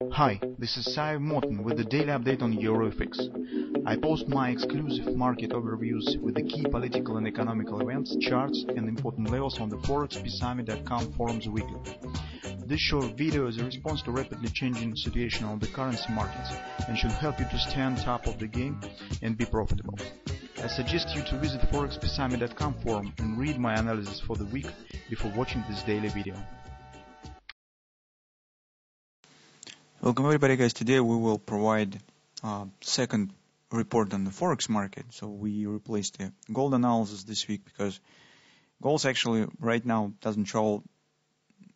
Hi, this is Sive Morten with the daily update on EuroFX. I post my exclusive market overviews with the key political and economical events, charts and important levels on the ForexPeaceArmy.com forums weekly. This short video is a response to rapidly changing situation on the currency markets and should help you to stay on top of the game and be profitable. I suggest you to visit ForexPeaceArmy.com forum and read my analysis for the week before watching this daily video. Welcome everybody, guys. Today we will provide second report on the Forex market. So we replaced the gold analysis this week because gold actually right now doesn't show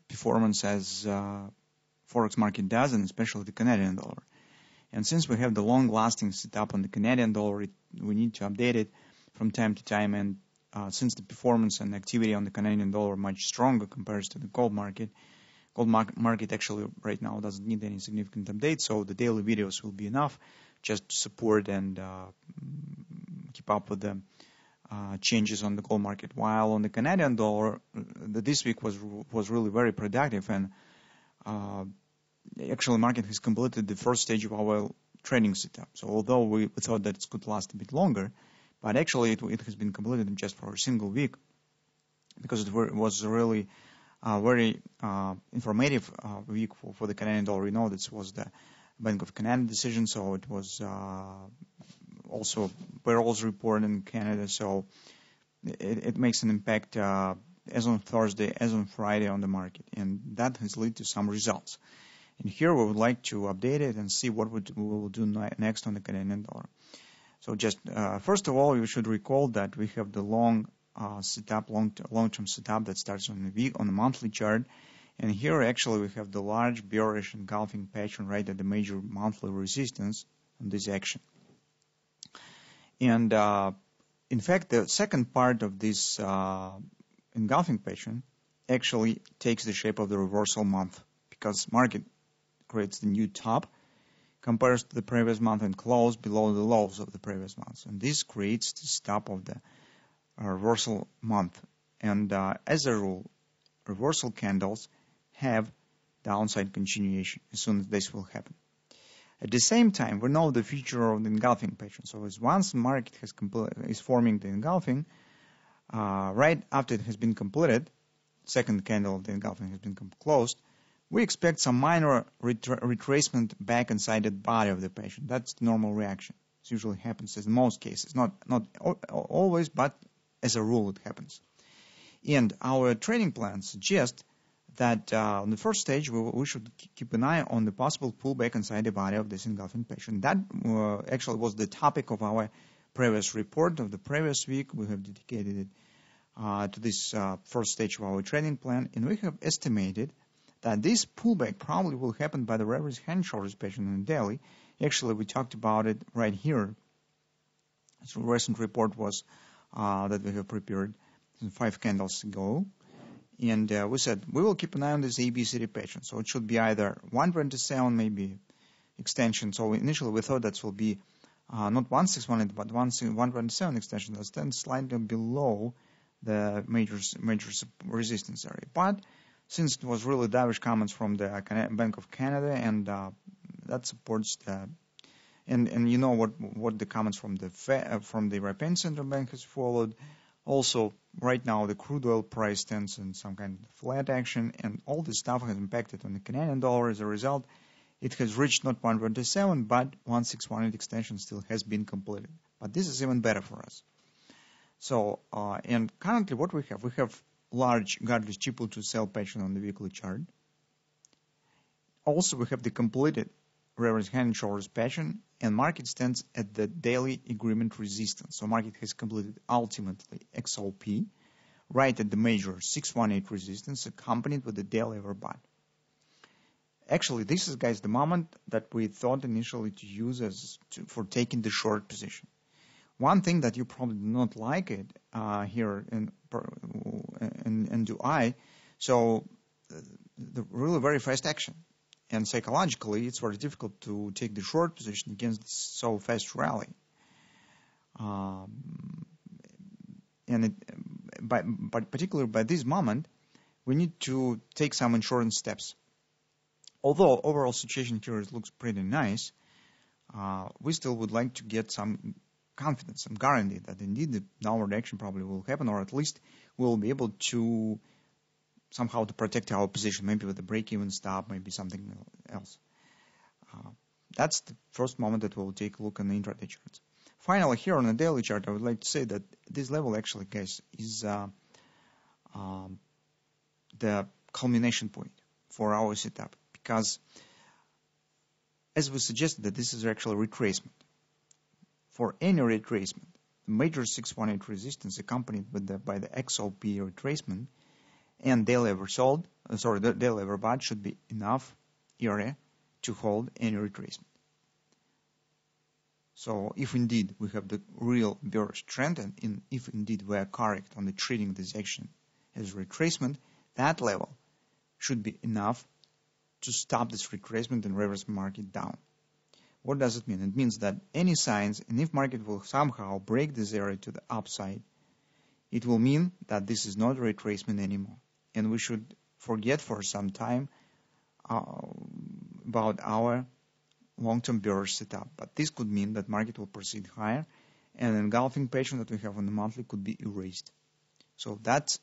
performance as Forex market does, and especially the Canadian dollar. And since we have the long-lasting setup on the Canadian dollar, we need to update it from time to time. And since the performance and activity on the Canadian dollar are much stronger compared to the gold market, market actually right now doesn't need any significant updates, so the daily videos will be enough just to support and keep up with the changes on the gold market. While on the Canadian dollar, this week was really very productive, and actually market has completed the first stage of our trading setup. So although we thought that it could last a bit longer, but actually it has been completed just for a single week because it was really very informative week for the Canadian dollar. We know this was the Bank of Canada decision, so it was also payrolls report in Canada, so it makes an impact as on Thursday, as on Friday on the market, and that has led to some results. And here we would like to update it and see what we will do next on the Canadian dollar. So just first of all, you should recall that we have the long-term setup that starts on the monthly chart, and here actually we have the large bearish engulfing pattern right at the major monthly resistance on this action. And in fact, the second part of this engulfing pattern actually takes the shape of the reversal month, because market creates the new top, compares to the previous month and close below the lows of the previous month, and this creates the stop of the reversal month. And as a rule, reversal candles have downside continuation as soon as this will happen. At the same time, we know the feature of the engulfing pattern. So as once the market is forming the engulfing, right after it has been completed, second candle of the engulfing has been closed, we expect some minor retracement back inside the body of the pattern. That's the normal reaction. It usually happens in most cases, not always, but as a rule it happens. And our trading plan suggests that on the first stage we should keep an eye on the possible pullback inside the body of this engulfing pattern. That actually was the topic of our previous report of the previous week. We have dedicated it to this first stage of our trading plan, and we have estimated that this pullback probably will happen by the reverse hand shoulders pattern in the daily. Actually, we talked about it right here. So recent report was that we have prepared 5 candles ago, and we said we will keep an eye on this ABCD pattern. So it should be either 127, maybe extension. So initially we thought that will be not 1618 but 127 extension. That's then slightly below the major resistance area. But since it was really dovish comments from the Bank of Canada, and that supports the, and you know what the comments from the European Central Bank has followed. Also, right now the crude oil price stands in some kind of flat action, and all this stuff has impacted on the Canadian dollar. As a result, it has reached not 127 but 1618 extension still has been completed. But this is even better for us. So, and currently what we have large godless triple to sell pattern on the weekly chart. Also, we have the completed reverse hand and shoulders pattern, and market stands at the daily agreement resistance. So market has completed ultimately XOP right at the major 618 resistance, accompanied with the daily overbought. Actually, this is, guys, the moment that we thought initially to use for taking the short position. One thing that you probably do not like it here, and do I, so the really very fast action. And psychologically, it's very difficult to take the short position against this so fast rally. But particularly by this moment, we need to take some insurance steps. although overall situation here looks pretty nice, we still would like to get some confidence, some guarantee that indeed the downward action probably will happen, or at least we'll be able to somehow to protect our position, maybe with a break-even stop, maybe something else. That's the first moment that we'll take a look on the intraday charts. Finally, here on the daily chart, I would like to say that this level actually, guys, is the culmination point for our setup, because as we suggested that this is actually retracement. For any retracement, the major 618 resistance accompanied by the XOP retracement and daily the daily overbought should be enough area to hold any retracement. So if indeed we have the real bearish trend, and if indeed we are correct on the treating this action as retracement, that level should be enough to stop this retracement and reverse market down. What does it mean? It means that any signs, and if market will somehow break this area to the upside, it will mean that this is not a retracement anymore. And we should forget for some time about our long-term bearish setup. But this could mean that market will proceed higher, and engulfing pattern that we have on the monthly could be erased. So that's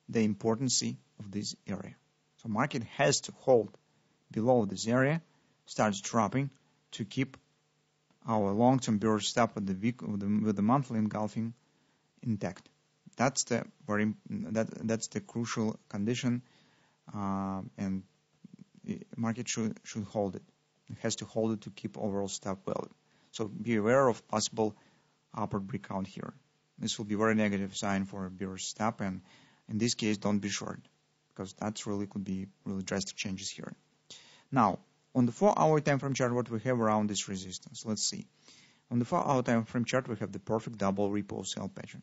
the importance of this area. So market has to hold below this area, starts dropping, to keep our long-term bearish stop with the monthly engulfing intact. That's the that's the crucial condition, and market should hold it. It has to hold it to keep overall stop value. So be aware of possible upward breakout here. This will be a very negative sign for a bearish stop, and in this case, don't be short, because that's really could be really drastic changes here. Now, on the 4-hour time frame chart, what we have around this resistance? Let's see. On the 4-hour time frame chart, we have the perfect double repo sell pattern.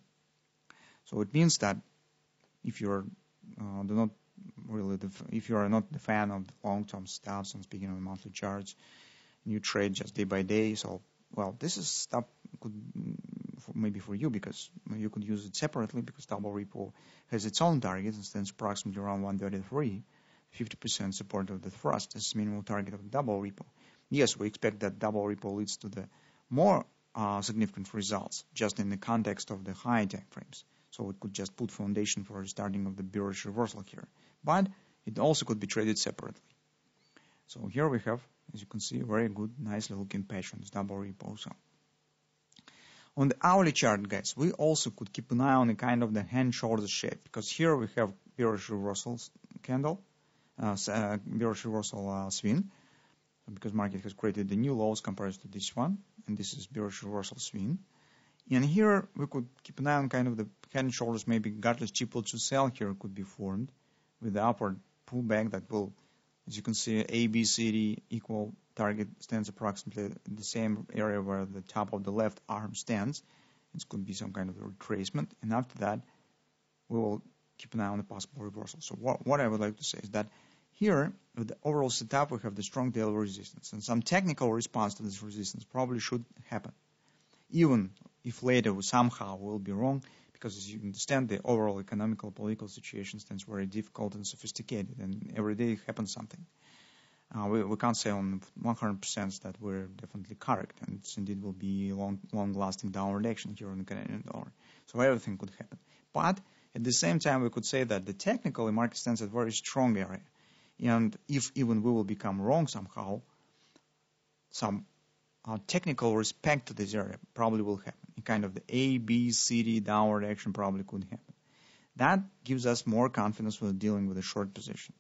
So it means that if you're if you are not the fan of the long-term stops, and speaking of the monthly charts, and you trade just day by day, so well, this is stuff could maybe for you, because you could use it separately, because double repo has its own target and stands approximately around 133. 50% support of the thrust is minimal target of the double repo. Yes, we expect that double repo leads to the more significant results just in the context of the high time frames. So it could just put foundation for starting of the bearish reversal here. But it also could be traded separately. So here we have, as you can see, very good, nicely looking patterns, double repo. So on the hourly chart, guys, we also could keep an eye on the kind of the hand shoulder shape, because here we have bearish reversals candle, bearish reversal swing, because market has created the new lows compared to this one, and this is bearish reversal swing. And here we could keep an eye on kind of the head and shoulders, maybe godless triple to sell here could be formed with the upward pullback that will, as you can see, A, B, C, D equal target stands approximately the same area where the top of the left arm stands. It could be some kind of a retracement, and after that we will keep an eye on the possible reversal. So what I would like to say is that here, with the overall setup, we have the strong daily resistance, and some technical response to this resistance probably should happen, even if later we somehow will be wrong, because as you understand, the overall economical, political situation stands very difficult and sophisticated, and every day happens something. We can't say on 100% that we're definitely correct, and it indeed will be long-lasting downward action here in the Canadian dollar. So everything could happen. But at the same time, we could say that the technical market stands at a very strong area. And if even we will become wrong somehow, some technical respect to this area probably will happen. Kind of the A, B, C, D downward action probably could happen. That gives us more confidence when dealing with a short position.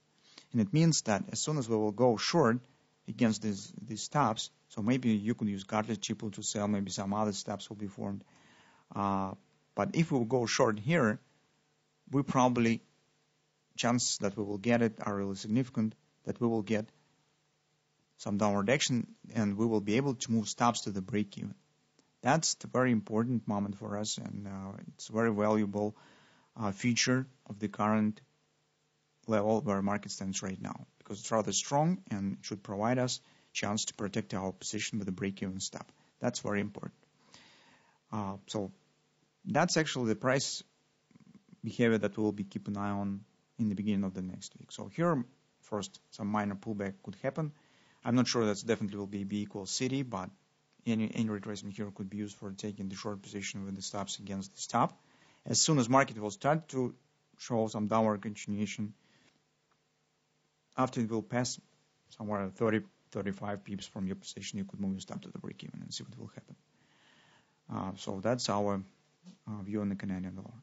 And it means that as soon as we will go short against these stops, so maybe you could use godless triple to sell, maybe some other stops will be formed. But if we will go short here, we probably, chances that we will get it are really significant, that we will get some downward action and we will be able to move stops to the break even. That's the very important moment for us, and it's a very valuable feature of the current level where market stands right now, because it's rather strong and it should provide us chance to protect our position with a break-even stop. That's very important. So that's actually the price behavior that we'll be keeping an eye on in the beginning of the next week. So here, first some minor pullback could happen. I'm not sure that definitely will be B equals CD, but any retracement here could be used for taking the short position with the stops against the stop. As soon as market will start to show some downward continuation, after it will pass somewhere 30, 35 pips from your position, you could move your stop to the break even and see what will happen. So that's our view on the Canadian dollar.